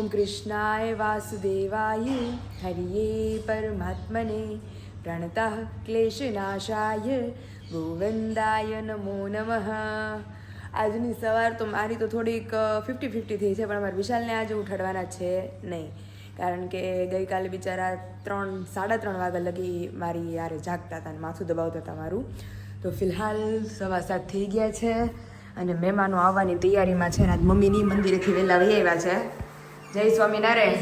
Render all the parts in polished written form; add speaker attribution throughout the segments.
Speaker 1: ઓમ કૃષ્ણાય વાસુદેવાય હરિયે પરમાત્મને પ્રણતઃ ક્લેશનાશાય ગોવિંદાય નમો નમઃ. આજની સવાર તો મારી તો થોડીક 50-50 થઈ છે, પણ અમારા વિશાલને આજે ઉઠાડવાના છે નહીં, કારણ કે ગઈકાલે બિચારા 3-3:30 વાગ્યા લગી મારી યારે જાગતા હતા અને માથું દબાવતા હતા મારું. તો ફિલહાલ 7:15 થઈ ગયા છે અને મહેમાનો આવવાની તૈયારીમાં છે. આજ મમ્મીની મંદિરેથી વહેલા વહી આવ્યા છે. જય સ્વામિનારાયણ.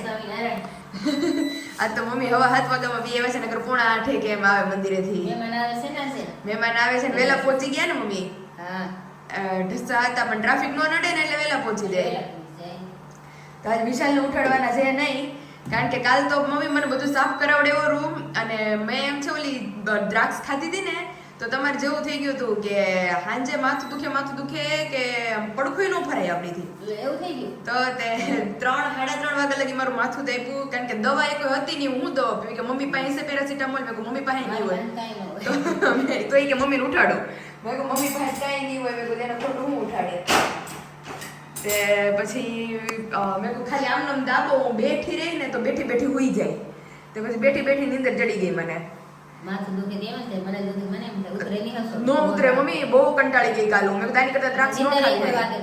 Speaker 1: આજ તો મમ્મી હવા 7 વાગ્યામાં બી આવ્યા છે, નકર 7:45 કેમ આવે મંદિરેથી. મહેમાન આવે છે ને વહેલા પહોંચી ગયા ને મમ્મી. ઢસા હતા પણ ટ્રાફિક નો નડે ને એટલે વહેલા પહોંચી જાય. તો આજ વિશાલને ઉઠાડવાના છે નહીં, કારણ કે કાલ તો મમ્મી મને બધું સાફ કરાવડેવો રૂમ, અને મેં એમ છે ઓલી દ્રાક્ષ ખાધી હતી ને, તો તમારે જેવું થઈ ગયું હતું કે સાંજે માથું દુખે કે પડખું ન ફરાય આપણીથી એવું થઈ ગયું. તો તે 3-3:30 વાગ્યા લગી મારું માથું દાપ્યું, કારણ કે દવા એ કોઈ હતી નહીં. હું દવા પીવી કે મમ્મી પાસે પેરાસિટામોલ, મેં મમ્મી પાસે નહીં હોય તો એ કે મમ્મીને ઉઠાડો. મેં કહું મમ્મી પાસે કાંઈ નહીં હોય, મેં કહું એને ખોટું હું ઉઠાડે. તે પછી મેં કહું ખાલી આમ નામ દાબો, હું બેઠી રહી ને તો બેઠી હુઈ જાય. તો પછી બેઠી નીંદર ચડી ગઈ મને. નો ઉતરે મમ્મી, બહુ કંટાળી ગઈ કાલ. મેં તારી કરતા દ્રાક્ષ નો ખાઈ.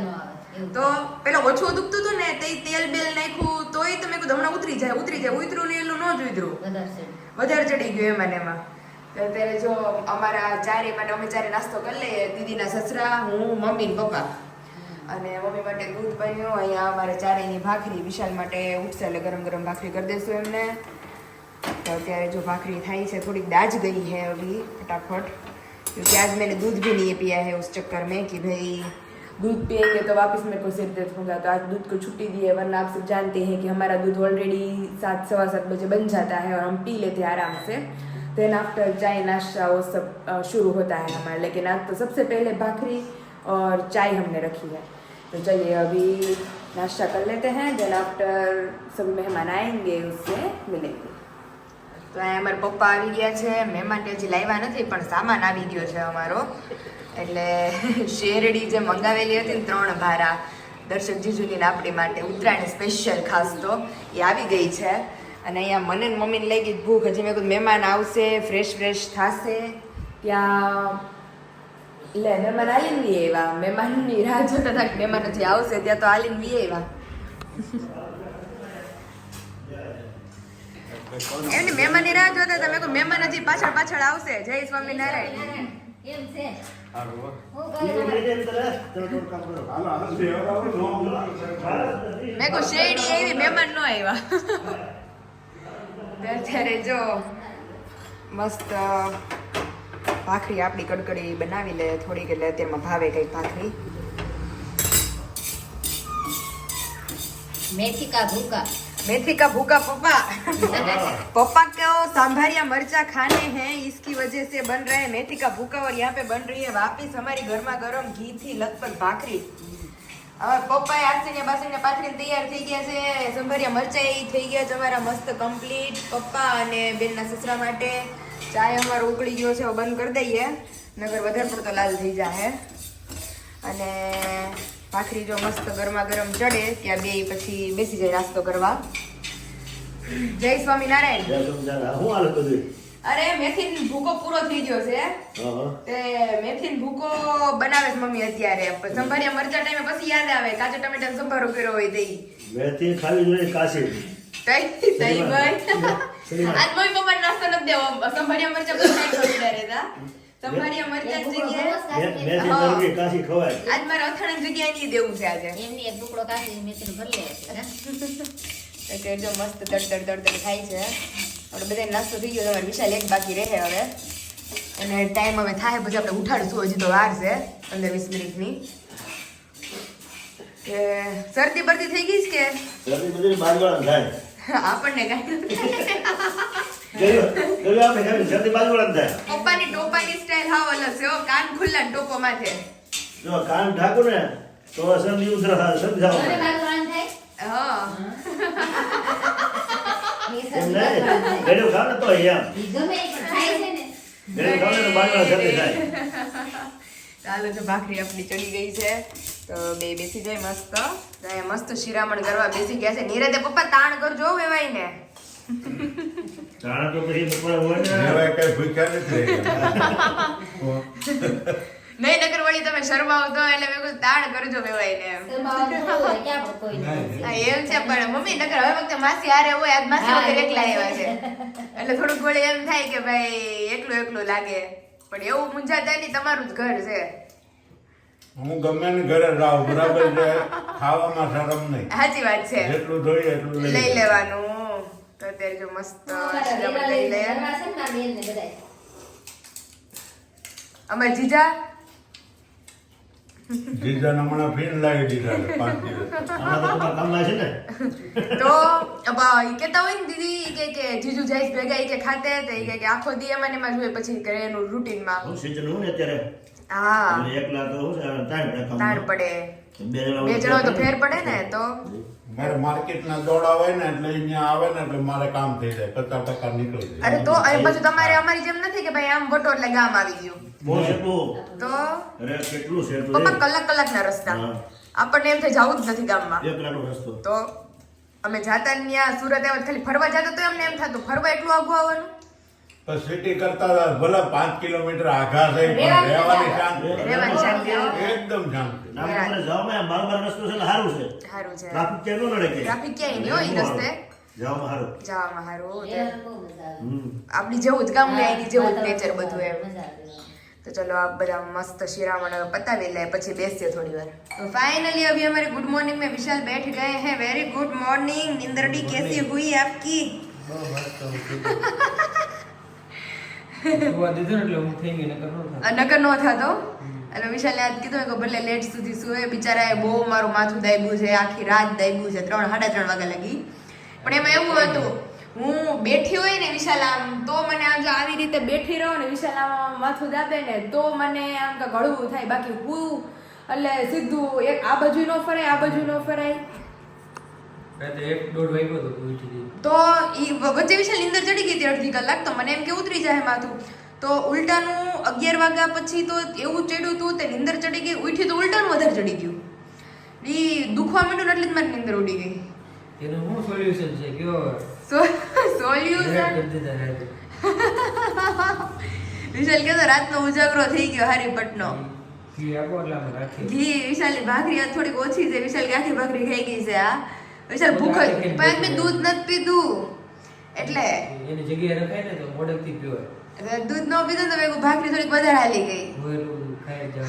Speaker 1: તો પેલા ઓછું દુખતું હતું ને, તે તેલ બેલ નાખ્યું તોય તો મેં કીધું હમણાં ઉતરી જાય. ઉતરું ને એટલું ન જ ઉતરું, વધારે ચડી ગયું એમાં. ત્યારે જો અમારા ચારે માટે અમે ચારે નાસ્તો કરી લઈએ. દીદીના સસરા, હું, મમ્મી ને પપ્પા. અને મમ્મી માટે દૂધ બન્યું. અહીંયા અમારે ચારેયની ભાખરી. વિશાલ માટે ઉઠશે એટલે ગરમ ભાખરી કરી દઈશું એમને. तो અત્યારે जो भाखरी थाई है थोड़ी दाज गई है अभी फटाफट, क्योंकि आज मैंने दूध भी नहीं पिया है उस चक्कर में कि भाई दूध पिएंगे तो वापस मेरे को सिर दर्द होगा, तो आज दूध को छुट्टी दी है. वरना आप सब जानते हैं कि हमारा दूध ऑलरेडी 7-7:15 बजे बन जाता है और हम पी लेते हैं आराम से. देन आफ्टर चाय नाश्ता वो सब शुरू होता है हमारा. लेकिन आज तो सबसे पहले भाखरी और चाय हमने रखी है. तो चलिए अभी नाश्ता कर लेते हैं, देन आफ्टर सब मेहमान आएंगे उससे मिलेंगे. તો અહીંયા અમારા પપ્પા આવી ગયા છે. મહેમાન હજી લાવ્યા નથી, પણ સામાન આવી ગયો છે અમારો. એટલે શેરડી જે મંગાવેલી હતી ને 3 ભારા દર્શક જીજુની આપણી માટે ઉત્તરાયણ સ્પેશિયલ ખાસ, તો એ આવી ગઈ છે. અને અહીંયા મને ને મમ્મીને લઈ ગઈ ભૂખ. હજી મેં કીધું મહેમાન આવશે, ફ્રેશ થશે ત્યાં. એટલે મહેમાન આલીને બી આવ્યા. મહેમાનની રાહ જોતા હતા કે મહેમાન હજી આવશે, ત્યાં તો આલીને બી આવ્યા. એમની મહેમાનની રાહ જોતા હતા. મેં કહ્યું મહેમાન હજી પાછળ આવશે. જય સ્વામિનારાયણ. કેમ છે? મેં કહું શેરડી આવી, મહેમાન નો આવ્યા. અત્યારે જો મસ્ત ભાખરી આપણી કડકડી બનાવી લે થોડીક, એટલે અત્યારમાં ભાવે કઈ ભાખરી. મેથી का भूका पप्पा को सांभरिया मरचा खाने हैं, इसकी वजह से बन रहे हैं मेथी का भूका. और यहाँ पे बन रही है वापिस हमारी गर्मा गर्म घी थी लथपथ भाखरी. और पप्पा आसने बासने पाथरी तैयार થઈ ગયા છે. સંભારિયા મરચા એ થઈ ગયા છે અમારા મસ્ત કમ્પ્લીટ. પપ્પા અને બેનના સસરા માટે ચાય અમારો ઉકળી ગયો છે, બંધ કરી દઈએ નગર વધારે પડતો લાલ થઈ જાય. અને ભાખરી જો મસ્ત ગરમા ગરમ ચડે ત્યાં બે પછી બેસી જાય નાસ્તો કરવા. જય સ્વામિનારાયણ. અરે મેથીન ભૂકો પૂરો થઈ ગયો છે, તે મેથીન ભૂકો બનાવે છે મમ્મી અત્યારે. સંભારિયા મરચા ટાઈમે પછી યાદ આવે કાચા ટમેટા સંભારો કર્યો હોય તે મેથી ખાવી જોઈએ કાશી તઈ ભાઈ. આજ મમ્મી પપ્પા નાસ્તો નથી દેવો, સંભારિયા મરચા બનાવી ખવડાવે રહેતા. સંભારિયા મરચા જગ્યાએ કાશી ખવાય. આજ મારે અથાણા જગ્યાએ નહીં દેવું છે. આજે એમની એક ટુકડો કાશી મેથીનો ભરી લે છે. જો મસ્ત તડ ખાય છે. આપણે બધા નાસ્તો થઈ ગયો. તમારે વિશાલ એક બાકી રહે હવે, અને ટાઈમ હવે થાય પછી આપણે ઉઠાડશું. હજી તો વાર છે 15-20 મિનિટની. કે શરદી બરદી થઈ ગઈ છે કે શરદી બધી બાજવાળા થાય આપણને કાંઈ પપ્પાની ટોપાની સ્ટાઈલ હાવ અલગ છે. કાન ખુલ્લા ટોપો માથે જો કાન ઢાંકો ને તો શરદી ઉધરા સમજાવો. હા ચાલો તો ભાખરી આપણી ચડી ગઈ છે. તો બે બેસી જાય મસ્ત. મસ્ત શિરામણ કરવા બેસી ગયા છે. નિરાતે પપ્પા તાણ કરજો વેવાઈ ને.
Speaker 2: તાણ તો પછી બપોરે હોય ને.
Speaker 3: વેવાઈ કઈ ભૂખ્યા નથી.
Speaker 1: નહીં નકર વળી તમે શરમાવ તો એટલે મેં કીધું તાણ કરજો વેવાઈ ને એમ. એમ છે પણ મમ્મી નકર હવે વખતે માસી હારે હોય આજ માસી વગર એકલા આવ્યા છે એટલે થોડુંક વળી એમ થાય કે ભાઈ એકલું એકલું લાગે પણ એવું મૂંઝાતા નહીં તમારું જ ઘર છે.
Speaker 3: હું ગમે ને ઘરે રહું બરાબર છે. ખાવામાં શરમ નહીં.
Speaker 1: સાચી વાત છે.
Speaker 3: જેટલું જોઈએ એટલું
Speaker 1: લઈ લેવાનું. તો અત્યારે જો મસ્ત શિરામણ લઈ લે. અમાર જીજા
Speaker 3: જીજાને હમણાં ફીણ લાવી દીધા છે 5 દિવસ.
Speaker 2: આમાં તો તમારા કામમાં છે ને.
Speaker 1: તો ઈ કેતા હોય ને દીદી ઈ કે જીજુ જઈશ ભેગા ઈ કે ખાતે તો ઈ કે આખો દી એમાં ને એમાં જોઈએ પછી કરે એનું રૂટીન માં.
Speaker 2: હું સિઝન હું ને અત્યારે
Speaker 1: હા
Speaker 2: એટલે એકલા તો હું છે તાણ
Speaker 1: તાણ પડે.
Speaker 2: બે
Speaker 1: બે જણા તો ફેર પડે ને તો
Speaker 3: મારે માર્કેટના દોડા હોય ને એટલે અહીંયા આવે ને એટલે મારે કામ થઈ જાય 50% નીકળી જાય.
Speaker 1: અરે તો અહીં પાછું તમારે અમારી જેમ નથી કે ભાઈ આમ વટો એટલે ગામ આવી ગયું
Speaker 2: બહુ સેટું
Speaker 1: તો
Speaker 2: અરે કેટલું સેટું
Speaker 1: પપ્પા કલાકના રસ્તા આપણને એમ થાય જવું જ નથી ગામમાં.
Speaker 2: એકલાનો રસ્તો
Speaker 1: તો અમે જાતા ત્યાં સુરત આવ્યા ખાલી ફરવા જતા તો અમને એમ થતું ફરવા એટલું આઘું આવવાનું.
Speaker 3: પણ સિટી કરતા ભલે 5 કિલોમીટર આઘા છે પણ રહેવાની શાંતિ.
Speaker 1: રહેવાની શાંતિ.
Speaker 3: એકદમ શાંતિ.
Speaker 2: નામ પર જાવમાં બાર રસ્તો છે એટલે સારું છે.
Speaker 1: સારું છે.
Speaker 2: ટ્રાફિક ક્યાં ન નડે કે
Speaker 1: ટ્રાફિક ક્યાંય નહીં હોય ઈ રસ્તે
Speaker 2: જાવમાં સારું.
Speaker 1: જવામાં સારું.
Speaker 2: હમ
Speaker 1: આપણી જેવું જ ગામ ને એની જેવું જ નેચર બધું એમ. તો ચલો આ બધા મસ્ત શિરામણ પતાવી લે પછી બેસીએ થોડી વાર. तो फाइनली अभी हमारे गुड मॉर्निंग में विशाल बैठ गए हैं. Very good morning. निंदरडी कैसी हुई आपकी? નકર નો થતો એટલે વિશાલે આજ કીધું કે ભલે લેટ સુધી સુવે બિચારાએ બહુ મારું માથું દાબ્યું છે આખી રાત દાબ્યું છે 3-3:30 વાગ્યા લગી. પણ એમાં એવું હતું હું બેઠી હોય ને વિશાલ આમ તો મને આમ જો આવી રીતે બેઠી રહો ને વિશાલ આમ માથું દાબે ને તો મને આમ કે ગળવું થાય બાકી હું એટલે સીધું એક આ બાજુ નો ફરાય આ બાજુ નો ફરાય. તો ઈ વચ્ચે વિશાલ નીંદર ચડી ગઈ હતી અડધી કલાક તો મને એમ કે ઉતરી જાય માથું તો ઉલટાનું 11 વાગ્યા પછી તો એવું ચડ્યું હતું તે નીંદર ચડી ગઈ ઉઠી તો ઉલટાનું વધારે ચડી ગયું. ઈ દુખવા માંડ્યું એટલે જ મારી નીંદર ઉડી ગઈ.
Speaker 4: એનું શું સોલ્યુશન છે કયો
Speaker 1: સોલ્યુશન વિશાલ કહેતો રાતનો ઉજાગરો થઈ ગયો હારી પટનો
Speaker 4: ઘી આપો એટલે આમ રાખી
Speaker 1: ઘી વિશાલની ભાખરી આ થોડીક ઓછી છે વિશાલ આખી ભાખરી ખાઈ ગઈ છે આ વિશાલ ભૂખ જ પણ મેં દૂધ નથી પીધું એટલે
Speaker 4: એની જગ્યાએ રખાય ને તો મોડેકથી પીવાય.
Speaker 1: દૂધ ન પીધું તો મેં ભાખરી થોડીક વધારે હાલી ગઈ.
Speaker 4: ભૂયેલું ખાઈ જાવ.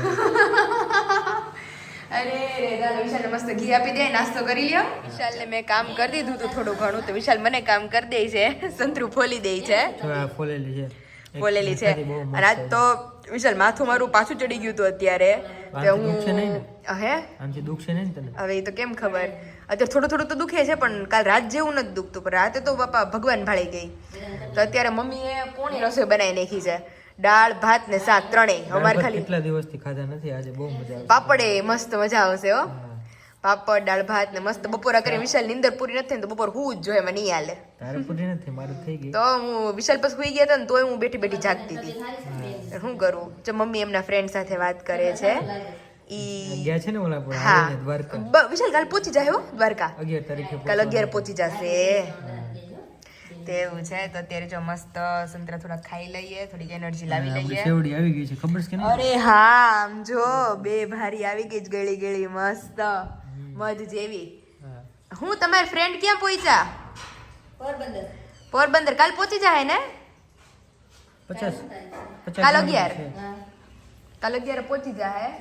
Speaker 1: અરે રે દાદા વિશાલને મસ્ત ઘી આપી દે નાસ્તો કરી લ્યો. વિશાલને મેં કામ કરી દીધું હતું થોડું ઘણું તો વિશાલ મને કામ કરી દે છે સંતરું ફોલી દે છે
Speaker 4: ફોલેલી છે
Speaker 1: બોલેલી છે. અને આજ તો વિશાલ માથું મારું પાછું ચડી ગયું હતું અત્યારે તો હું હે
Speaker 4: આમથી દુખશે નહીં ને તને
Speaker 1: હવે એ તો કેમ ખબર અત્યારે થોડું થોડું તો દુખે છે પણ કાલ રાત જેવું નથી દુખતું પણ રાતે તો બાપા ભગવાન ભાળી ગઈ. તો અત્યારે મમ્મીએ કોની રસોઈ બનાવી નાખી છે દાળ ભાત ને શાક ત્રણેય અમારે ખાલી
Speaker 4: કેટલા દિવસથી ખાધા નથી આજે બહુ મજા આવે.
Speaker 1: પાપડે મસ્ત મજા આવશે હો. પાપડ દાળ ભાત ને મસ્ત બપોરા કરી વિશાલ નીંદર પૂરી નથી થઈ તો બપોર હું જ જોઈએ મને નહીં હાલે.
Speaker 4: તારે પૂરી નથી મારું થઈ ગઈ
Speaker 1: તો હું વિશાલ પછી સુઈ ગયા હતા ને તોય હું બેઠી બેઠી જાગતી હતી. શું કરું જો મમ્મી એમના ફ્રેન્ડ સાથે વાત કરે છે ઈ
Speaker 4: ગયા છે ને ઓલાપુર
Speaker 1: હા
Speaker 4: દ્વારકા
Speaker 1: વિશાલ કાલ પહોંચી જાય હો દ્વારકા
Speaker 4: 11 તારીખે
Speaker 1: કાલ 11 પહોંચી જશે તેવું છે. તો અત્યારે જો મસ્ત સંતરા થોડા ખાઈ લઈએ થોડીક એનર્જી લાવી લઈએ.
Speaker 4: સેવડી આવી ગઈ છે ખબર છે કે નહીં?
Speaker 1: અરે હા આમ જો બે ભારી આવી ગઈ ગળી ગળી મસ્ત મધ જેવી. હું તમારી ફ્રેન્ડ ક્યાં પહોંચ્યા? પોરબંદર કાલ પહોંચી જાય ને
Speaker 4: 50
Speaker 1: કાલ 11 પહોંચી જાય.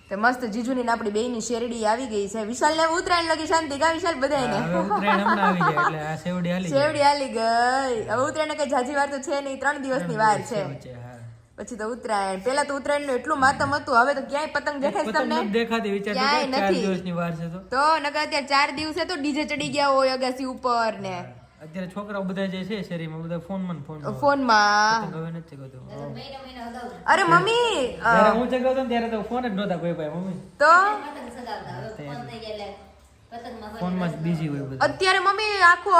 Speaker 1: તો મસ્ત જીજુની ને આપણી બેયની શેરડી આવી ગઈ છે. વિશાલ ને ઉતરાયણ લગી શાંતિ કા વિશાલ બધાયને
Speaker 4: હવે ઉત્તરાયણ હમણાં આવી જાય એટલે આ સેવડી હાલી જાય.
Speaker 1: શેરડી હાલી ગઈ. હવે ઉતરાયણ કઈ જાજી વાર તો છે નહીં 3 દિવસની વાર છે
Speaker 4: હા.
Speaker 1: પછી તો ઉતરાયણ. પેલા તો ઉતરાયણ નું એટલું માતમ હતું હવે તો ક્યાંય પતંગ દેખાય છે
Speaker 4: પતંગ
Speaker 1: તમને?
Speaker 4: નથી દેખાતી વિચાર
Speaker 1: ક્યાંય
Speaker 4: 4
Speaker 1: નથી.
Speaker 4: દિવસની વાર છે
Speaker 1: તો નકર અત્યારે 4 દિવસે તો ડીજે ચડી ગયા હોય અગાસી ઉપર ને
Speaker 4: અત્યારે છોકરાઓ બધા જે છે શેરીમાં બધા ફોનમાં
Speaker 1: ફોનમાં.
Speaker 4: હવે નથી ચગાવતો.
Speaker 1: અરે મમ્મી
Speaker 4: જ્યારે હું ચગાવતો ને ત્યારે તો ફોન જ નહોતા કોઈ પાસે મમ્મી
Speaker 1: તો
Speaker 4: ફોનમાં જ બીજી હોય બધા.
Speaker 1: અત્યારે મમ્મી આખો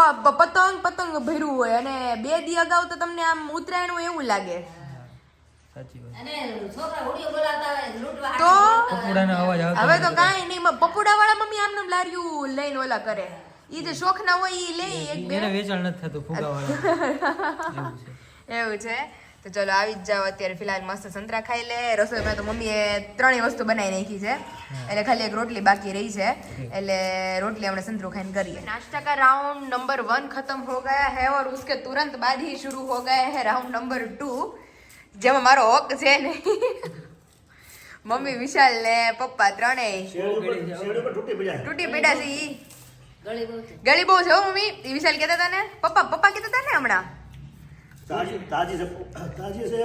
Speaker 1: પતંગ ભર્યું હોય અને 2 દી અગાઉ તો તમને આમ ઉતરાયણ હોય એવું લાગે.
Speaker 4: સાચી વાત
Speaker 5: અને છોકરા હોડીઓ બોલાવતા હોય લૂંટવા
Speaker 1: તો
Speaker 4: પકોડાનો અવાજ આવતો
Speaker 1: હવે તો કાંઈ નહીં પકોડા વાળા મમ્મી આમને લાર્યું લઈને ઓલા કરે ઈ જે શોખ ના હોય ઈ લે એક બે
Speaker 4: એને વેચાણ નથી થતું ફુગાવાળા
Speaker 1: એવું છે તો ચલો આવી જ જાઓ અત્યારે ફિલહાલ મસ્ત સંતરા ખાઈ લે રસોઈમાં તો મમ્મીએ ત્રણેય વસ્તુ બનાવી નાખી છે એટલે ખાલી એક રોટલી બાકી રહી છે એટલે રોટલી આપણે સંતરું ખાઈને કરીએ नाश्ता का राउंड नंबर 1 खत्म हो गया है और उसके तुरंत बाद ही शुरू हो गया है राउंड नंबर 2 જેમાં મારો હક છે નહીં મમ્મી વિશાલ ને પપ્પા ત્રણેય
Speaker 2: શેરડી પર તૂટી પડ્યા.
Speaker 1: તૂટી પડ્યા છે ઈ
Speaker 5: ગળી બહુ છે
Speaker 1: ગળી બહુ છે હો મમ્મી ઈ વિશાલ કહેતા હતા ને પપ્પા કહેતા હતા ને હમણાં
Speaker 2: તાજી છે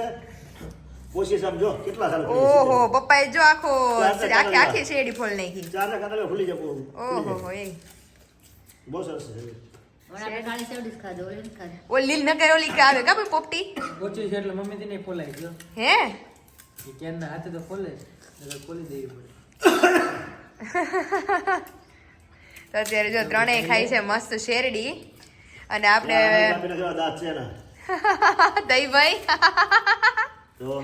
Speaker 2: ઓછી સમજો કેટલા સાલ
Speaker 1: ઓહો પપ્પાએ જો આખો
Speaker 2: ચાર
Speaker 1: આખી આખી શેરડી ફોલ નાખી
Speaker 2: ચાર ખાતા ખુલી જાય
Speaker 1: ઓહો હો એ
Speaker 2: બહુ સરસ છે
Speaker 5: પણ આપણે કાળી સેવડી જ ખાધો ઓલી નથી ખાધી
Speaker 1: ઓ લીલ ન કરે ઓલી કે આવે કા ભાઈ પોપટી
Speaker 4: ઓછી છે એટલે મમ્મી તેને ફોલાઈ ગયો
Speaker 1: હે
Speaker 4: એ કેનના હાથે તો ફોલે એટલે ખોલી દેવી પડે
Speaker 1: તો અત્યારે જો ત્રણેય ખાઈ છે મસ્ત શેરડી અને આપણે
Speaker 2: આપીને કેવા દાંત છે એના
Speaker 1: દહીં ભાઈ
Speaker 2: તો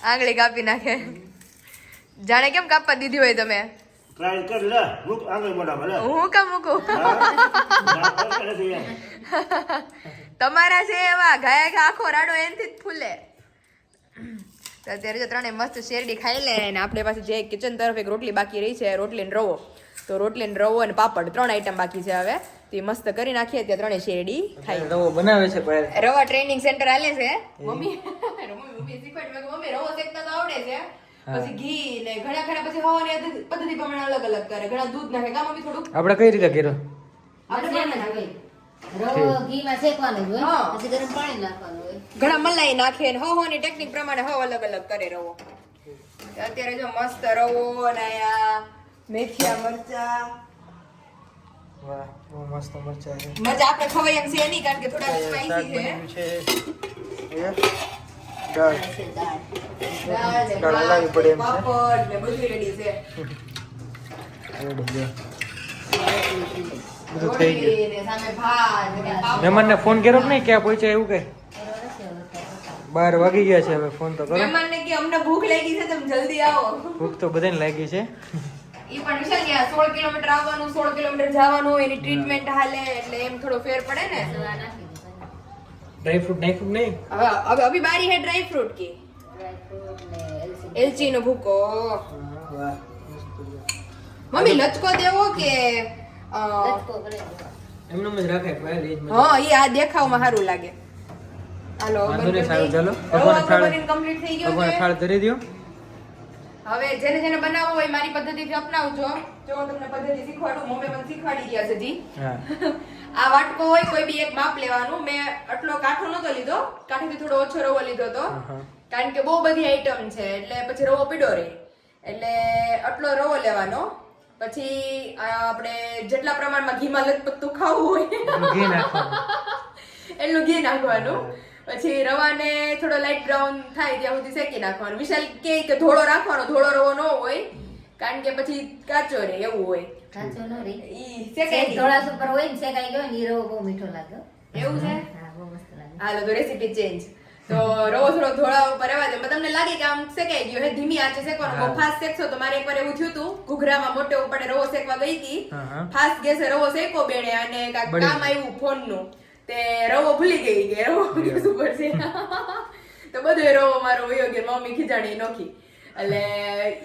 Speaker 1: આંગળી કાપી નાખે જાણે કેમ કાપવા દીધી હોય તમે
Speaker 2: ટ્રાય કર લે મૂક આંગળી મોઢામાં લે
Speaker 1: હું કામ મૂકું
Speaker 2: દાંત પર નથી એમ.
Speaker 1: તમારા છે એવા ગાય કે આખો રાડો એનથી જ ફૂલે તો અત્યારે જો ત્રણેય મસ્ત શેરડી ખાઈ લે અને આપણે પાસે જે કિચન તરફ એક રોટલી બાકી રહી છે રોટલી ને રવો તો રોટલી ને રવો અને પાપડ 3 આઈટમ બાકી છે હવે તો એ મસ્ત કરી નાખીએ ત્યાં ત્રણેય શેરડી ખાઈ
Speaker 4: રવો બનાવે છે ભાઈ
Speaker 1: રવા ટ્રેનિંગ સેન્ટર હાલે છે મમ્મી શીખવાડી મેં મમ્મી રવો શેકતા તો આવડે છે પછી ઘી ને ઘણા ખરા પછી હવાની પદ્ધતિ પ્રમાણે અલગ અલગ કરે ઘણા દૂધ નાખે કા મમ્મી થોડુંક
Speaker 4: આપણે કઈ રીતે કર્યો
Speaker 1: આપણે
Speaker 5: એમ જ હોય. રવો ઘીમાં શેકવાનો જ હોય
Speaker 1: હા.
Speaker 5: પછી ગરમ પાણી નાખવાનું હોય
Speaker 1: ઘણા મલાઈ નાખે ને હવાની ટેકનિક પ્રમાણે હવ અલગ અલગ કરે રવો અત્યારે જો મસ્ત રવો ને આ મેથિયા મરચા
Speaker 4: વાહ બહુ મસ્ત મરચા છે
Speaker 1: મજા આપણે ખવાય એમ છે નહીં કારણ કે થોડા સ્પાઈસી છે
Speaker 4: દાળ
Speaker 1: દાળ ને
Speaker 4: દાળ હલાવવી પડે એમ છે.
Speaker 1: પાપડ ને બધું રેડી છે
Speaker 4: બધું થઈ ગયું
Speaker 1: રોટલી ને સામે ભાત ને પાપડ.
Speaker 4: મહેમાનને ફોન કર્યો કે નહીં ક્યાં પહોંચ્યા એવું કઈ 12 વાગી ગયા છે હવે ફોન તો કરો
Speaker 1: મહેમાનને કે અમને ભૂખ લાગી છે તમે જલ્દી આવો
Speaker 4: ભૂખ તો બધાને લાગી છે
Speaker 1: ઈ પણ વિશાલ કે 16 કિલોમીટર આવવાનું 16 કિલોમીટર જવાનું એની ટ્રીટમેન્ટ હાલે એટલે એમ થોડો ફેર પડે ને
Speaker 5: દવા નાખી દીધી
Speaker 4: ડ્રાય ફ્રૂટ નાખ્યું કે નહીં
Speaker 1: હવે અભી બારી है ड्राई फ्रूट की
Speaker 5: ડ્રાયફ્રૂટ ને એલચી
Speaker 1: એલચી નો ભૂકો
Speaker 4: વાહ
Speaker 1: મમ્મી લચકો દેવો કે
Speaker 5: લચકો કરે
Speaker 4: એમનું જ રાખાય ભાઈ લેજ માં
Speaker 1: હા ઈ આ દેખાવમાં સારું લાગે હાલો
Speaker 4: વાંધો નહીં સારું ચાલો ભગવાન થાળ
Speaker 1: કમ્પ્લીટ થઈ ગયો
Speaker 4: ભગવાન
Speaker 1: છે
Speaker 4: થાળ ધરી દો
Speaker 1: હવે જેને જેને બનાવવો હોય મારી પદ્ધતિથી અપનાવજો જો હું તમને પદ્ધતિ શીખવાડું મમ્મી મને શીખવાડી ગયા છે જી
Speaker 4: હા
Speaker 1: આ વાટકો હોય કોઈ બી એક માપ લેવાનું મેં આટલો કાઠો નતો લીધો કાઠીથી થોડો ઓછો રવો લીધો તો કારણ કે બહુ બધી આઈટમ છે એટલે પછી રવો પીડો રહે એટલે આટલો રવો લેવાનો પછી આપણે જેટલા પ્રમાણમાં ઘીમાં લચપત્તું ખાવું હોય
Speaker 4: ઘી નાખવાનું
Speaker 1: એટલું ઘી નાખવાનું પછી રવાને થોડો લાઈટ બ્રાઉન થાય ત્યાં સુધી શેકી નાખવાનું વિશાલ કે ધોળો રાખવાનો ધોળો રવો ન હોય કારણ કે પછી કાચો રહે એવું હોય
Speaker 5: કાચો ન રહી
Speaker 1: ઈ શેકાઈ
Speaker 5: થોડા ઉપર હોય ને શેકાઈ ગયો ને ઈ રવો બહુ મીઠો લાગે
Speaker 1: એવું છે
Speaker 5: હા બહુ મસ્ત લાગે
Speaker 1: હાલો તો રેસીપી ચેન્જ તો રવો થોડો ધોળા ઉપર રહેવા દે તમને લાગે કે આમ શેકાઈ ગયો હે ધીમી આંચે શેકવાનો બહુ ફાસ્ટ શેકશો તો મારે એકવાર એવું થયું હતું ઘૂઘરામાં મોટે ઉપર રવો શેકવા ગઈ હતી ફાસ્ટ ગેસે રવો શેકો બેણે અને કાંઈક કામ આવ્યું ફોનનું તે રવો ભૂલી ગઈ કે રવો ગેસ ઉપર છે તો બધો રવો મારો વયો ગયો મમ્મી ખીજાણી નોખી એટલે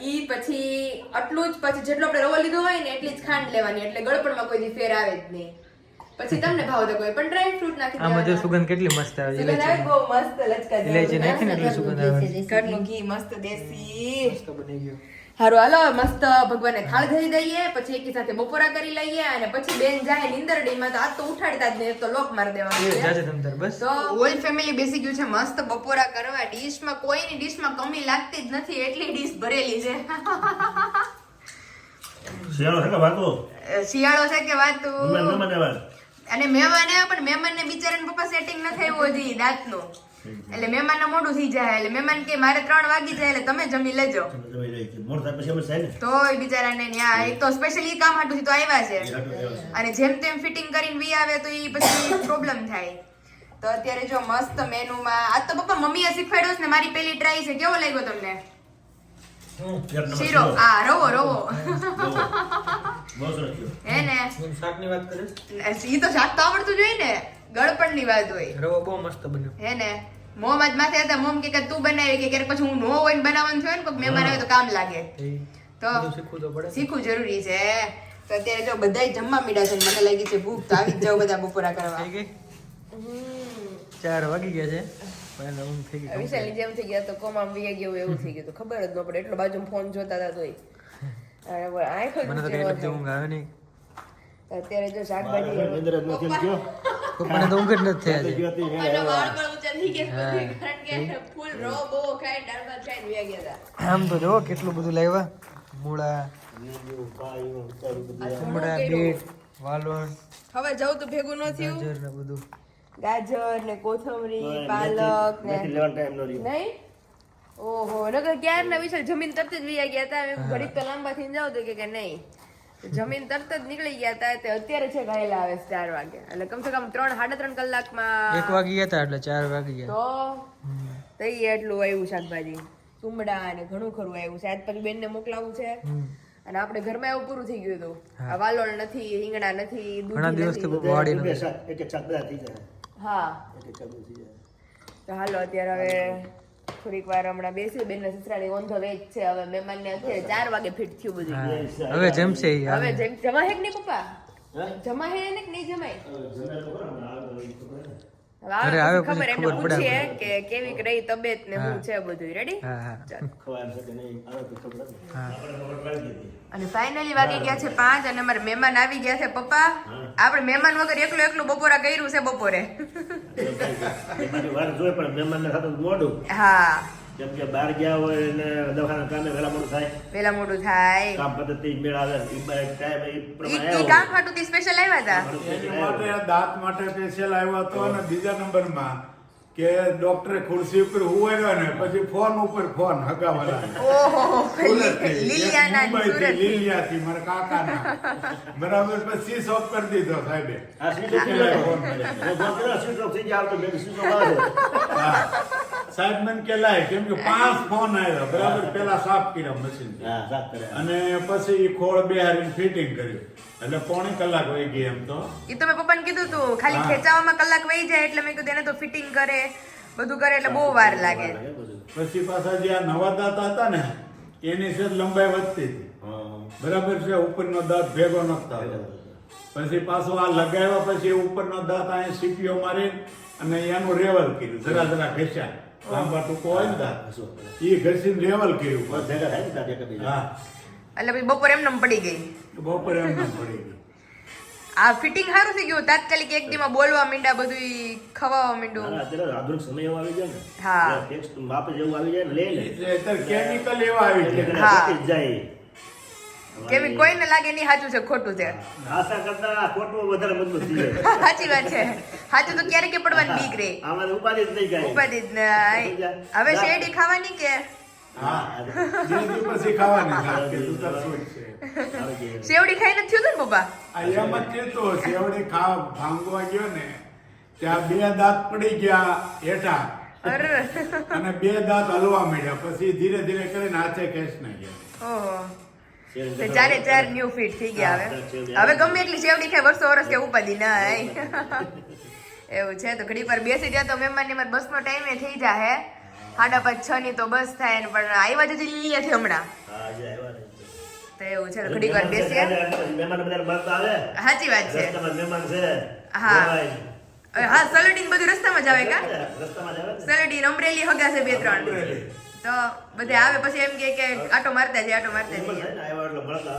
Speaker 1: ઈ પછી આટલું જ પછી જેટલો આપણે રવો લીધો હોય ને એટલી જ ખાંડ લેવાની એટલે ગળપણમાં કોઈ દી ફેર આવે જ નહીં પછી તમને ભાવ તો કોઈ પણ ડ્રાય ફ્રૂટ નાખી
Speaker 4: આમાં જો સુગંધ કેટલી મસ્ત આવે
Speaker 1: સુગંધ આવે બહુ મસ્ત લચકા જેવું.
Speaker 4: ઇલાયચી નાખી ને એટલે સુગંધ આવે
Speaker 1: ઘરનું ઘી મસ્ત દેશી
Speaker 4: મસ્ત બની ગયું
Speaker 1: હારું હાલો મસ્ત ભગવાનને થાળ ધરી દઈએ પછી એકી સાથે બપોરા કરી લઈએ અને પછી બેન જાય નીંદરડીમાં તો આજ તો ઉઠાડતા જ નહીં તો લોક મારી દેવાનું છે
Speaker 4: જાજે તમ તાર બસ
Speaker 1: તો હોલ ફેમિલી બેસી ગયું છે મસ્ત બપોરા કરવા ડીશમાં કોઈની ડીશમાં કમી લાગતી જ નથી એટલી ડીશ ભરેલી છે
Speaker 2: શિયાળો છે કે વાતો
Speaker 1: શિયાળો છે કે વાત
Speaker 2: મહેમાન આવ્યા.
Speaker 1: અને મહેમાન આવ્યા પણ મહેમાનને બિચારાને પપ્પા સેટિંગ ન થયું હજી દાંતનું એટલે મહેમાનને મોડું થઈ જાય એટલે મહેમાન કે મારે 3 વાગી જાય એટલે તમે જમી લેજો
Speaker 2: તમે રહી ગઈ. મોડ થાય પછી અમે થાય ને
Speaker 1: તો એ બિચારાને ન્યા એક તો સ્પેશિયલી ઈ કામ હાટુથી તો આવ્યા છે
Speaker 2: એ હાટું આવ્યા છે.
Speaker 1: અને જેમ તેમ ફિટિંગ કરીને વી આવે તો ઈ પછી પ્રોબ્લેમ થાય તો અત્યારે જો મસ્ત મેનુમાં આજ તો પપ્પા મમ્મીએ શીખવાડ્યો છે ને મારી પેલી ટ્રાય છે. કેવો લાગ્યો તમને શીરો? રવો
Speaker 2: બહુ સરસ થયો.
Speaker 1: હે ને
Speaker 4: શાકની વાત કરે
Speaker 1: ઈ તો શાક તો આવડતું જોઈએ ને, ગળપણની વાત હોય.
Speaker 4: રવો બહુ મસ્ત બન્યો.
Speaker 1: હે ને મોમ જ માથે હતા. મોમ કે તું બનાવી કે ક્યારેક પછી હું નો હોય ને બનાવવાનું થયું ને કોઈ મહેમાન આવે તો કામ લાગે. તો
Speaker 4: શીખવું તો પડે.
Speaker 1: શીખવું જરૂરી છે. તો અત્યારે જો બધાય જમવા મીડા છે ને મને લાગી છે ભૂખ. તો આવી જ જાવ બધા બપોરા કરવા.
Speaker 4: થઈ ગઈ 4 વાગી ગયા છે. પહેલા ઊંઘ થઈ ગઈ.
Speaker 1: વિશાલની જેમ થઈ ગયા તો કોમાં વી ગયો એવું થઈ ગયું તો ખબર જ ન પડે. એટલો બાજુમાં ફોન જોતા હતા તોય આંખો
Speaker 4: મને તો કઈ નથી ઊંઘ આવે નહીં.
Speaker 1: અત્યારે જો શાકભાજી
Speaker 2: અંદર જ નથી એમ ગયો.
Speaker 4: પપ્પાને તો ઊંઘ જ નથી
Speaker 2: ત્યાં તો
Speaker 4: થયા
Speaker 2: ગયો હતી,
Speaker 1: પપ્પાનો
Speaker 2: મેં
Speaker 1: વાળ પણ ઊંચા થઈ ગયા છે. કારણ કે ફૂલ રો બહુ ખાઈ દાળ ભાત ખાઈને વ્યા ગયા હતા.
Speaker 4: આમ તો જો કેટલું બધું લાવ્યા. મૂળા,
Speaker 2: લીંબુ, પાયું, તારું બધું.
Speaker 4: મૂળા, બીટ, વાલોણ,
Speaker 1: હવે જવું તો ભેગું ન થયું.
Speaker 4: ગાજર ને બધું.
Speaker 1: ગાજર ને કોથમરી પાલક ને
Speaker 2: નથી લેવાનો ટાઈમ ન રહ્યો.
Speaker 1: નહીં. ઓહો નકર ક્યારના વિશાલ જમીન તરત જ વયા ગયા હતા. એમ ઘડીક તો લાંબા થઈને જાવ તો કે નહીં. જમીન તરત જ નીકળી ગયા હતા. તે અત્યારે છે ઘાયલા આવે 4 વાગે. એટલે કમસે કમ 3-3.5 કલાકમાં
Speaker 4: 1 વાગી ગયા હતા એટલે 4 વાગી ગયા.
Speaker 1: તો તઈ એટલું આવ્યું શાકભાજી ચુમડા અને ઘણું ખરું આવ્યું છે. આજ પછી બેનને મોકલાવું છે. અને આપણે ઘરમાં એવું પૂરું થઈ ગયું હતું. આ વાલોળ નથી, રીંગણા નથી,
Speaker 4: ઘણા
Speaker 1: દૂધી
Speaker 4: દિવસથી
Speaker 1: નથી.
Speaker 4: વાડી
Speaker 2: બે
Speaker 4: નથી.
Speaker 2: શાક, એક એક શાક બધા થઈ જાય.
Speaker 1: હા
Speaker 2: એક એક શાક બધું થઈ જાય.
Speaker 1: તો હાલો અત્યારે હવે થોડીક વાર હમણાં બેસી. બેનને સસરાની ઓન ધ વેજ છે. હવે મહેમાનને અત્યારે 4 વાગે ફિટ થયું બધું.
Speaker 4: હવે જમશે ઈ.
Speaker 1: હવે જમા હે કે નહીં પપ્પા?
Speaker 2: હા?
Speaker 1: જમા હે ને કે નહીં જમાય?
Speaker 2: જમે તો ખરા, હમણાં આવે તો ખબર ને.
Speaker 1: હવે
Speaker 4: અરે,
Speaker 1: આવે
Speaker 4: આવે
Speaker 1: પછી ખબર
Speaker 4: પછી
Speaker 1: એમને
Speaker 4: ખબર પડે
Speaker 1: પૂછીએ
Speaker 4: આપણને.
Speaker 1: કે કેવી રહી તબિયત ને શું છે બધું. રેડી?
Speaker 4: હા હા
Speaker 2: ખવાય છે કે નહીં, આવે તો ખબર ને.
Speaker 4: હા.
Speaker 2: આપણે ખબર પડી ગઈ.
Speaker 1: અને ફાઇનલી વાગી ગયા છે 5 અને અમારે મહેમાન આવી ગયા છે. પપ્પા આપણે મહેમાન વગર એકલું બપોરા કર્યું છે બપોરે.
Speaker 2: એમાંથી વાર જોઈએ પણ મહેમાનને થતું મોડું.
Speaker 1: હા
Speaker 2: જેમ કે બહાર ગયા હોય ને દવાખાના કામે વહેલા મોડું થાય,
Speaker 1: વેલા મોડું થાય.
Speaker 2: કામ પદ્ધતિ મેળ આવે, ઈ ટાઈમ ઈ પ્રમાણે
Speaker 1: ઈ કામ હાટુથી સ્પેશિયલ આવ્યા હતા.
Speaker 3: એની માટે દાંત માટે સ્પેશિયલ આવ્યો હતો. અને બીજા નંબરમાં કે ડોક્ટરે ખુરશી ઉપર હુવાડ્યો ને પછી ફોન ઉપર ફોન હગાવાલા
Speaker 1: ઓહો લીલિયાના સુરત
Speaker 3: લીલિયાથી મારા કાકાના બરાબર પછી સ્વિચ ઓફ કરી દીધો સાહેબે.
Speaker 2: આ સીધો
Speaker 3: પેલા ફોન કર્યો.
Speaker 2: મેં ફોન કર્યો, સ્વિચ ઓફ થઈ ગયા, તો મેં સ્વિચ ઓફ આવે છે.
Speaker 3: હા. સાહેબ મને કેલાય કેમ કે 5 ફોન આવ્યા બરાબર. પેલા સાફ કર્યા મશીન
Speaker 2: હા, સાફ કરે.
Speaker 3: અને પછી ખોળ બેહારીને ફિટિંગ કર્યું. એટલે 1.5 કલાક વહી ગઈ એમ તો.
Speaker 1: ઈ તો મેં પપ્પાને કીધું તું ખાલી
Speaker 3: હા.
Speaker 1: ખેંચાવામાં કલાક વહી જાય એટલે મેં કીધું એને તો ફિટિંગ કરે બધું કરે એટલે બહુ વાર લાગે.
Speaker 3: પછી પાછા જે આ નવા દાંત હતા ને એની છે લંબાઈ વધતી હતી.
Speaker 2: હા.
Speaker 3: બરાબર છે. ઉપરનો દાંત ભેગો નતો થતો. પછી પાછો આ લગાવ્યા પછી ઉપરનો દાંત અહીં સીપીઓ મારી અને એનું રેવલ કર્યું. જરા ઘસ્યા. લાંબા ટૂંકો હોય ને દાંત એ ઘસીને રેવલ કર્યું.
Speaker 2: બસ ભેગા થાય ને ત્યાં ભેગા થઈ જાય.
Speaker 3: હા
Speaker 1: એટલે પછી બપોરે એમને પડી ગઈ.
Speaker 3: બપોરે એમ ન પડી ગઈ.
Speaker 1: આ ફિટિંગ સારું થઈ ગયું. તાત્કાલિક એક દીમાં બોલવા માંડ્યા બધું ખાવા માંડ્યું.
Speaker 2: હા, અત્યારે આધુનિક સમય એવો આવી જાય ને.
Speaker 1: હા.
Speaker 2: એટલે ટેક્સ્ટ માપ જેવું આવી જાય ને, લે લે.
Speaker 3: એટલે અત્યારે કેમિકલ એવા આવી
Speaker 2: એટલે
Speaker 3: ગયા.
Speaker 1: હા.
Speaker 2: તૂટી જ જાય.
Speaker 1: કેવી કોઈને લાગે નહીં સાચું છે ખોટું છે.
Speaker 2: આશા કરતા ખોટું વધારે મજબૂત થઈ જાય.
Speaker 1: સાચી વાત છે. સાચું તો ક્યારેક પડવાની બીક રહે.
Speaker 2: આમાં તો ઉપાધિ જ નહીં કાંઈ.
Speaker 1: ઉપાધિ જ નહીં. હવે શેરડી ખાવાની કે
Speaker 3: હા. બે દી પછી ખાવાની દાંત કે તું તાર શું છે.
Speaker 2: આવી ગઈ.
Speaker 1: શેવડી ખાઈને જ થયું હતું ને પપ્પા?
Speaker 3: આ એમ જ કહેતો શેવડી ભાંગવા ગયો ને ત્યાં 2 દાંત પડી ગયા હેઠા
Speaker 1: અરે
Speaker 3: અને 2 દાંત હલવા માંડ્યા. પછી ધીરે ધીરે કરીને હાથે ખેંચ નાખ્યા.
Speaker 1: ઓહો
Speaker 2: શેરડી
Speaker 1: તે ચારે ચાર ન્યુ ફિટ થઈ ગયા હવે. હવે ગમે એટલી શેવડી ખાય વર્ષો વર્ષ કે ઉપાધિ ના એવું છે. તો ઘડી પર બેસી ગયા તો મહેમાન ને બસનો ટાઈમે થઈ જાય 5:30-6 ની તો બસ થાય ને પણ આવ્યા જ લીલીયાથી હમણાં.
Speaker 2: હા, જે આવ્યા ને.
Speaker 1: તો એવું છે. તો ઘડી વાર બેસીએ.
Speaker 2: મહેમાન બધાને મળતા આવે.
Speaker 1: સાચી વાત છે.
Speaker 2: રસ્તામાં મહેમાન છે.
Speaker 1: હા.
Speaker 2: જવાય.
Speaker 1: હા સલડી બધું રસ્તામાં જ આવે કા?
Speaker 2: રસ્તામાં જ આવે ને.
Speaker 1: સલડી અમરેલી હગા છે 2-3 તો બધે આવે પછી એમ કે આટો મારતા જઈએ આટો મારતા
Speaker 2: મહેમાન
Speaker 1: જઈએ.
Speaker 2: થાય ને, આવ્યા એટલે મળતા.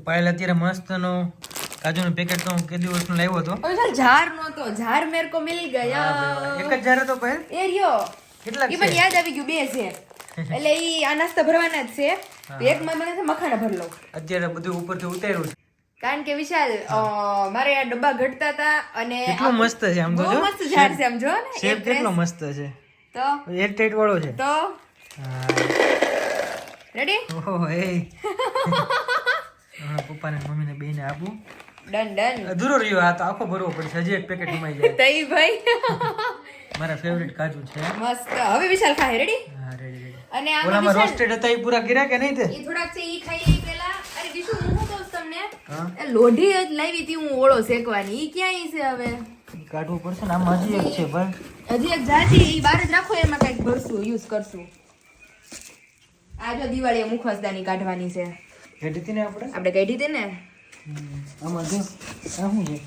Speaker 4: પાયલ અત્યારે મસ્ત નો કાજુનું પેકેટ તો કેટલી વર્ષનું લાવ્યો હતો
Speaker 1: વિશાલ ઝાર નહોતો, ઝાર મેર કો મિલ ગયા.
Speaker 4: એક જ જાર હતો પાયલ
Speaker 1: એ રહ્યો.
Speaker 4: કેટલાક
Speaker 1: ઈ મને
Speaker 4: છે?
Speaker 1: યાદ આવી ગયું, 2 છે. એટલે ઈ આ નાસ્તા ભરવાના જ છે. એકમાં મને છે મખાના ભર લઉં.
Speaker 4: અત્યારે બધું ઉપરથી ઉતાર્યું છે
Speaker 1: કારણ કે વિશાલ મારે આ ડબ્બા ઘટતા હતા અને
Speaker 4: કેટલું મસ્ત છે આમ તો
Speaker 1: બહુ
Speaker 4: જો
Speaker 1: મસ્ત ઝાડ છે આમ જો ને.
Speaker 4: શેપ કેટલો મસ્ત છે
Speaker 1: તો
Speaker 4: એર ટાઈટ વાળો છે
Speaker 1: તો
Speaker 4: હા
Speaker 1: રેડી?
Speaker 4: ઓહો એ પપ્પાને મમ્મીને બેને આપું
Speaker 1: ડન ડન.
Speaker 4: અધૂરો રહ્યો આ તો આખો ભરવો પડશે હજી એક પેકેટ ઉમાઈ જાય
Speaker 1: તઈ ભાઈ
Speaker 4: મારા ફેવરિટ કાજુ છે
Speaker 1: મસ્ત. હવે વિશાલ ખાય. રેડી?
Speaker 4: હા રેડી રેડી
Speaker 1: અને આમાં
Speaker 4: ઓલામાં
Speaker 1: વિશાલ
Speaker 4: રોસ્ટેડ હતા એ પૂરા કર્યા કે નહીં તે
Speaker 1: ઈ થોડાક છે ઈ ખાઈ લઈ પેલા. અરે વિશુ હું શું કહું છું તમને,
Speaker 4: હા
Speaker 1: એ લોઢી જ લાવી હતી હું ઓળો શેકવાની. ઈ ક્યાં ઈ છે હવે?
Speaker 4: કાઢવું પડશે ને આમાં હજી એક છે ભાઈ
Speaker 1: હજી એક જાતી ઈ બહાર જ રાખો, એમાં કઈક ભરશું, યુઝ કરશું. આ જો દિવાળીએ મુખવાસદાની કાઢવાની છે.
Speaker 4: હેડી હતી ને આપણે
Speaker 1: આપણે કાઢી હતી ને,
Speaker 4: આમાં જો આ શું છે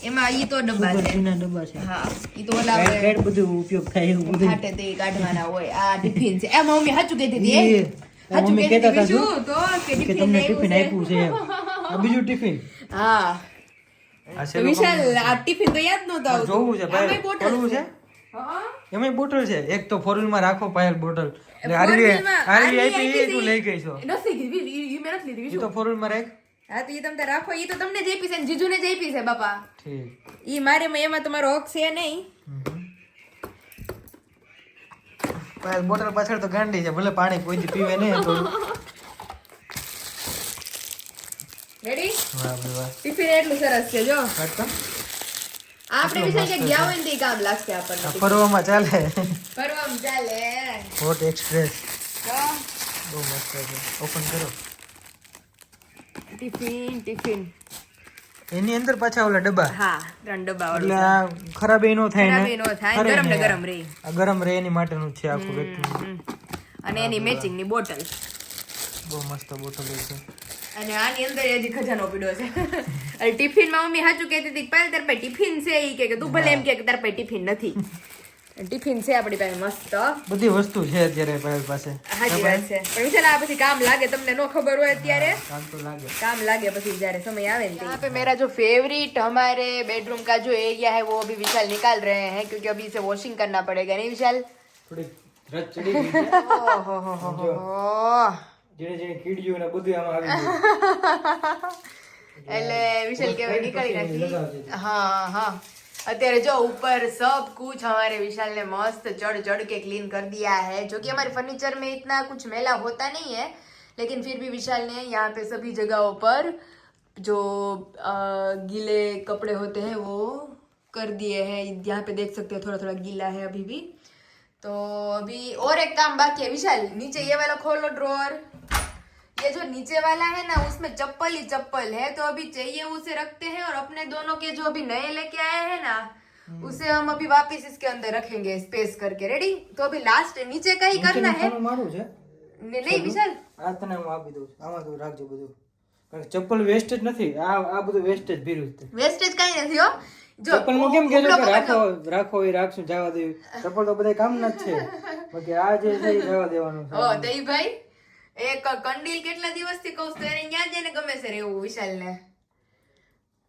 Speaker 1: એમાં ઈ તો ડબ્બા છે.
Speaker 4: સુગરજીના ડબ્બા છે
Speaker 1: હા ઈ તો ઓલા
Speaker 4: કાંઈ
Speaker 1: આપણે
Speaker 4: કાંઈ બધું ઉપયોગ થાય એવું બધું
Speaker 1: હાટે તે કાઢવાના હોય. આ ટિફિન છે. એ મમ્મી સાચું કહેતી હતી.
Speaker 4: ઈ,
Speaker 1: સાચું
Speaker 4: મમ્મી
Speaker 1: કહેતી
Speaker 4: કહેતા
Speaker 1: હતી
Speaker 4: હતા
Speaker 1: વિશુ તો કે
Speaker 4: કે
Speaker 1: ટિફિન
Speaker 4: તમને
Speaker 1: આપ્યું
Speaker 4: ટિફિન
Speaker 1: છે.
Speaker 4: આપ્યું છે એમ. આ બીજું ટિફિન
Speaker 1: હા
Speaker 4: આ છે
Speaker 1: તો વિશાલ આ ટિફિન તો યાદ નહોતું આવતું.
Speaker 4: જોવું છે
Speaker 1: આમાંય
Speaker 4: ભાઈ
Speaker 1: બોટલ
Speaker 4: ખોલવું છે
Speaker 1: હા
Speaker 4: એમાં બોટલ છે એક તો ફોર વ્હીલ માં રાખો પાયલ બોટલ એટલે
Speaker 1: Four
Speaker 4: આરવી
Speaker 1: wheel માં
Speaker 4: આરવી
Speaker 1: આરવી
Speaker 4: આપી એ તું લઈ ગઈ છો
Speaker 1: નથી કીધી. ઈ મેં નથી લીધી
Speaker 4: એ
Speaker 1: વિશુ.
Speaker 4: તો ફોર વ્હીલ માં રાખ
Speaker 1: હા તો ઈ તમે તાર રાખો. ઈ તો તમને જ આપી છે ને જીજુને જ આપી છે બાપા.
Speaker 4: ઠીક
Speaker 1: ઈ મારે એમાં તમારો હક છે નહીં.
Speaker 4: પાયલ બોટલ પાછળ તો ગાંડી છે ભલે પાણી કોઈ દી પીવે નહીં તો
Speaker 1: રેડી?
Speaker 4: વાહ ભાઈ વાહ
Speaker 1: ટિફિન એટલું સરસ છે જો.
Speaker 4: કાઢ તો.
Speaker 1: આપણે વિશાલ કે ગયા હોય ને તે કામ લાગશે આપણને.
Speaker 4: આ ફરવામાં ચાલે
Speaker 1: ફરવામાં ચાલે.
Speaker 4: હોટ એક્સપ્રેસ
Speaker 1: તો
Speaker 4: બહુ મસ્ત છે ઓપન કરો
Speaker 1: ટિફિન
Speaker 4: એની અંદર પાછા ઓલા ડબ્બા
Speaker 1: હા 3 ડબ્બા વાળું
Speaker 4: એટલે આ ખરાબ એ નો થાય
Speaker 1: ખરાબ
Speaker 4: ને
Speaker 1: ય નો થાય,
Speaker 4: ખરે
Speaker 1: ગરમ ને
Speaker 4: નહીં.
Speaker 1: ગરમ રહે.
Speaker 4: આ ગરમ રહે એની માટેનું જ છે આખું વ્યક્તિ
Speaker 1: અને એની મેચિંગ ની બોટલ.
Speaker 4: બહુ મસ્ત બોટલ છે
Speaker 1: અને આની અંદર હજી ખજાનો પીડ્યો છે. અરે ટિફિન માં મમ્મી સાચું કહેતી હતી પાલ તાર પાસે ટિફિન છે. ઈ કે તું ભલે એમ કે તાર પાસે ટિફિન નથી. ટિફિન છે આપણી પાસે મસ્ત.
Speaker 4: બધી વસ્તુ છે અત્યારે પાયલ પાસે
Speaker 1: સાચી વાત છે. પણ વિચાર આ પછી કામ લાગે, તમને નો ખબર હોય અત્યારે
Speaker 4: કામ તો લાગે
Speaker 1: काम लागे પછી જ્યારે સમય આવે ને यहाँ पे मेरा जो फेवरेट हमारे बेडरूम का जो एरिया है वो अभी विशाल निकाल रहे हैं क्योंकि अभी इसे वॉशिंग करना पड़ेगा नहीं विशाल?
Speaker 4: થોડી રચ ચડી ગઈ છે જેને જેને કીડ્યું ને બધું આમાં આવી ગયું
Speaker 1: એટલે વિશાલ કેવાય નીકળી નથી. हाँ हाँ અત્યારે જો ऊपर सब कुछ हमारे विशाल ने मस्त चढ़ चढ़ के क्लीन कर दिया है जो कि हमारे फर्नीचर में इतना कुछ मैला होता नहीं है लेकिन फिर भी विशाल ने यहाँ पे सभी जगहों पर जो गीले कपड़े होते हैं वो कर दिए हैं. यहाँ पे देख सकते हैं थोड़ा थोड़ा गीला है अभी भी. तो अभी और एक काम बाकी है विशाल. नीचे ये वाला खोलो ड्रॉअर. ये जो नीचे वाला है ना उसमें चप्पल ही चप्पल है तो अभी चाहिए उसे रखते हैं और अपने दोनों के जो अभी नए लेके आए हैं ना उसे हम अभी वापस इसके अंदर रखेंगे स्पेस करके. रेडी? तो अभी लास्ट नीचे का ही करना है.
Speaker 4: મારું છે
Speaker 1: नहीं विशाल
Speaker 4: આ તને હું આપી દઉં આમાં તું રાખજો બધું કારણ કે ચપ્પલ વેસ્ટ જ નથી આ બધું વેસ્ટ જ ભીરું છે
Speaker 1: વેસ્ટેજ કઈ નથી હો. જો
Speaker 4: ચપ્પલ માં કેમ કહેજો કે
Speaker 1: ઉપલો
Speaker 4: રાખો રાખો એ રાખશું જવા દેવું ચપ્પલ તો બધા કામ ના જ છે બાકી આ જે છે એ જવા દેવાનું છે
Speaker 1: હો તઈ ભાઈ એક કંડીલ કેટલા દિવસથી કહું છું તો એને ન્યા જઈને ગમે છે રહેવું વિશાલને.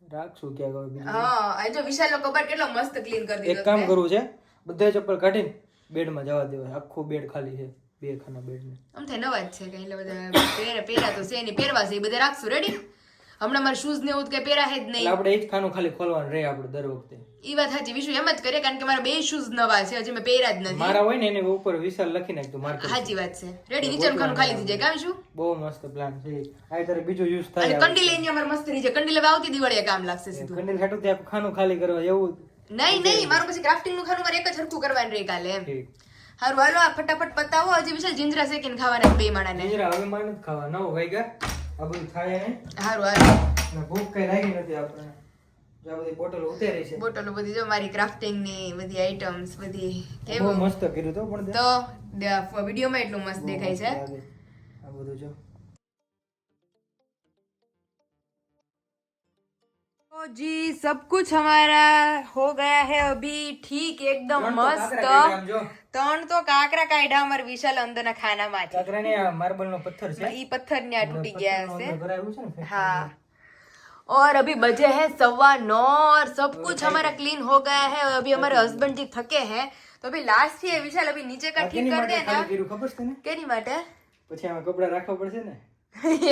Speaker 4: રાખશું ક્યાંક હવે બીજું
Speaker 1: હા આ જો વિશાલનો કબાટ કેટલો મસ્ત ક્લીન કરી દીધો
Speaker 4: એક કામ
Speaker 1: છે.
Speaker 4: કરવું છે બધા ચપ્પલ કાઢીને બેડમાં જવા દેવાય આખું બેડ ખાલી છે 2 ખાના બેડ ને
Speaker 1: આમ થાય નવા જ છે કઈ એટલે બધા પહેરા તો છે નહીં પહેરવા છે એ બધા રાખશું. રેડી? હમણાં મારે શૂઝ ને એવું કઈ પહેરા હે જ
Speaker 4: એટલે
Speaker 1: નહીં.
Speaker 4: આપણે એ જ ખાનું ખાલી ખોલવાનું રહે આપણે દર વખતે
Speaker 1: ઈ વાત સાચી વિશુ એમ જ કરે કારણ કે મારા 2 શૂઝ નવા છે હજી મેં પહેર્યા જ નથી.
Speaker 4: મારા હોય ને એની ઉપર વિશાલ લખી નાખતું માર્કેટ
Speaker 1: સાચી વાત છે. રેડી? નીચેનું ખાનું ખાલી થઈ જાય કામ શું?
Speaker 4: બહુ મસ્ત પ્લાન છે આ તારે બીજો યુઝ
Speaker 1: અને
Speaker 4: થાય
Speaker 1: કંડી લઈને અમારે મસ્ત રહી જાય. કંડી લેવા આવતી દિવાળીએ કામ લાગશે સીધું.
Speaker 4: કંડેલ ખાટું ત્યાં ખાનું ખાલી કરવા એવું
Speaker 1: નહીં મારું પછી ક્રાફ્ટિંગ નું ખાનું મારે એક જ હરખું કરવાનું રહી કાલે એમ.
Speaker 4: ઠીક
Speaker 1: હારું હાલો આ ફટાફટ પતાવો. હજી વિશાલ જીંજરા શેકીને ખાવાના બે માણાને.
Speaker 4: નીજરા હવે માન જ ખાવા 9 વાગ્યા આ બધું થાય ને
Speaker 1: હારું હાલો
Speaker 4: અને ભૂખ કઈ લાગી નથી આપણે જો આ બધી બોટલ ઉતરી છે
Speaker 1: બોટલો બધી જો મારી ક્રાફ્ટિંગ ની બધી આઈટમ્સ બધી
Speaker 4: બહુ
Speaker 1: કેવું
Speaker 4: મસ્ત કર્યું તો પણ
Speaker 1: તો વિડીયોમાં એટલું મસ્ત દેખાય છે.
Speaker 4: આ બધું જો
Speaker 1: तो जी सब कुछ हमारा हो गया है अभी ठीक एकदम मस्त. 3 તો કાકરા કાઢ્યા અમારા વિશાલ અંદરના ખાનામાંથી.
Speaker 4: કાકરાને આ માર્બલ નો પથ્થર છે
Speaker 1: ઈ પથ્થર ને આ તૂટી ગયા હશે.
Speaker 4: ભરાયું છે ને
Speaker 1: હા और अभी बजे हैं 9:15 और सब कुछ हमारा क्लीन हो गया है और अभी हमारे हस्बैंड जी थके हैं तो अभी लास्ट ही है विशाल अभी नीचे का ठीक कर देना
Speaker 4: ખબર છે ને
Speaker 1: કેની માટે
Speaker 4: પછી આમાં કપડા રાખવા પડશે ને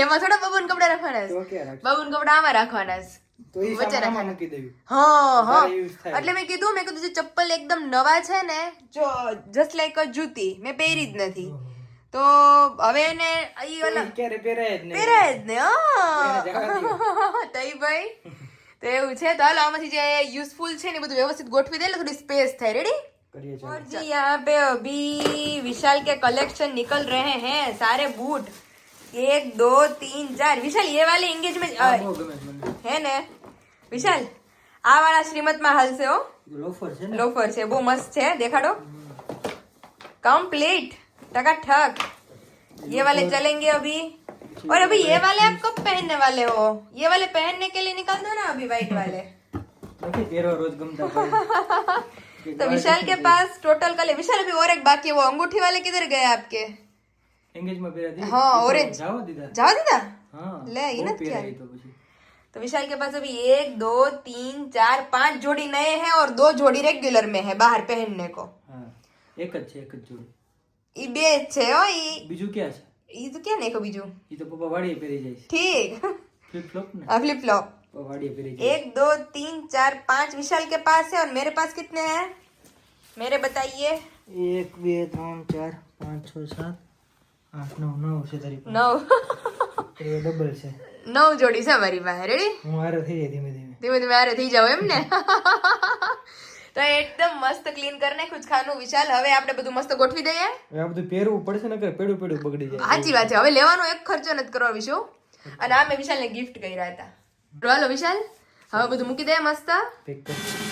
Speaker 1: એમાં થોડા બબુન કપડા રાખવાના
Speaker 4: તો
Speaker 1: છે
Speaker 4: ક્યાં રાખશે
Speaker 1: બબુન કપડા આમાં રાખવાના છે
Speaker 4: તો એ
Speaker 1: વચ્ચે
Speaker 4: સામાનમાં
Speaker 1: રાખવાના.
Speaker 4: મૂકી દેવી
Speaker 1: હા હા
Speaker 4: તારે use થાય.
Speaker 1: એટલે મેં કીધું જે ચપ્પલ એકદમ નવા છે ને જો જસ્ટ લાઈક અ જૂતી મેં પહેરી જ નથી તો હવે એને ઈ ઓલા
Speaker 4: ક્યારે પહેરાય જ નહીં
Speaker 1: પહેરાય જ ને
Speaker 4: જવા
Speaker 1: તઈ ભાઈ તો એવું છે તો હાલો આમાંથી જે યુઝફુલ છે ને એ બધું વ્યવસ્થિત ગોઠવી દે એટલે થોડી સ્પેસ થાય રેડી
Speaker 4: કરીએ છીએ
Speaker 1: और जी यहाँ पे अभी विशाल के कलेक्शन निकल रहे हैं सारे बूट 1 2 3 4 विशाल ये वाले एंगेजमेंट
Speaker 4: બહુ ગમે છે મને
Speaker 1: है ने विशाल आ वाला श्रीमत में हाल से हो
Speaker 4: લોફર છે ને
Speaker 1: लोफर છે બહુ મસ્ત છે દેખાડો कंप्लीट टकाटक ये वाले चलेंगे अभी और अभी ये वाले आप कब पहनने वाले हो ये वाले पहनने के लिए निकाल दो ना अभी व्हाइट वाले
Speaker 4: નથી પહેરવા રોજ ગમતા હોય
Speaker 1: तो विशाल के पास टोटल कलर विशाल अभी और एक बाकी है वो अंगूठी वाले किधर गए आपके
Speaker 4: એંગેજમાં પહેરા દી
Speaker 1: हाँ ऑरेंज
Speaker 4: જાવ દીધા
Speaker 1: जाओ दीदा
Speaker 4: હા
Speaker 1: ले ये
Speaker 4: બહુ
Speaker 1: ना क्या
Speaker 4: પહેરાય તો પછી
Speaker 1: तो विशाल के पास अभी 1 2 3 4 5 जोड़ी नए हैं और 2 जोड़ी रेगुलर में है बाहर पहनने को
Speaker 4: હા એક જ છે એક જ જોડી
Speaker 1: ये बे छे हो
Speaker 4: બીજું ક્યાં છે
Speaker 1: ये तो क्या नहीं को बीजू
Speaker 4: એ તો પપ્પા વાડીએ પહેરી જાય છે
Speaker 1: ठीक
Speaker 4: ફ્લિપ ફ્લોપ ને
Speaker 1: फ्लिप फ्लॉप
Speaker 4: પપ્પા વાડીએ પહેરી જાય
Speaker 1: 1 2 3 4 5 विशाल के पास है और मेरे पास कितने हैं मेरे बताइए
Speaker 4: 1 2 3 4 5 6 7 8 9 9 છે તારી પાસે
Speaker 1: 9
Speaker 4: એ ડબલ છે
Speaker 1: 9 જોડી છે અમારી પાસે રેડી
Speaker 4: હું હારે થઈ જાય ધીમે ધીમે
Speaker 1: ધીમે ધીમે આરે થઈ જાવ એમ ને તો એકદમ મસ્ત ક્લીન કરીને કુછ ખાનું વિશાલ હવે આપણે બધું મસ્ત ગોઠવી દઈએ
Speaker 4: હવે આ બધું પહેરવું પડશે ને કે પેડું પેડું બગડી જાય
Speaker 1: સાચી વાત છે હવે લેવાનો એક ખર્ચો નથી કરવો વિશુ અને આ મેં વિશાલને ગિફ્ટ કર્યા હતા હાલો વિશાલ હવે બધું મૂકી દે મસ્ત
Speaker 4: પેક કર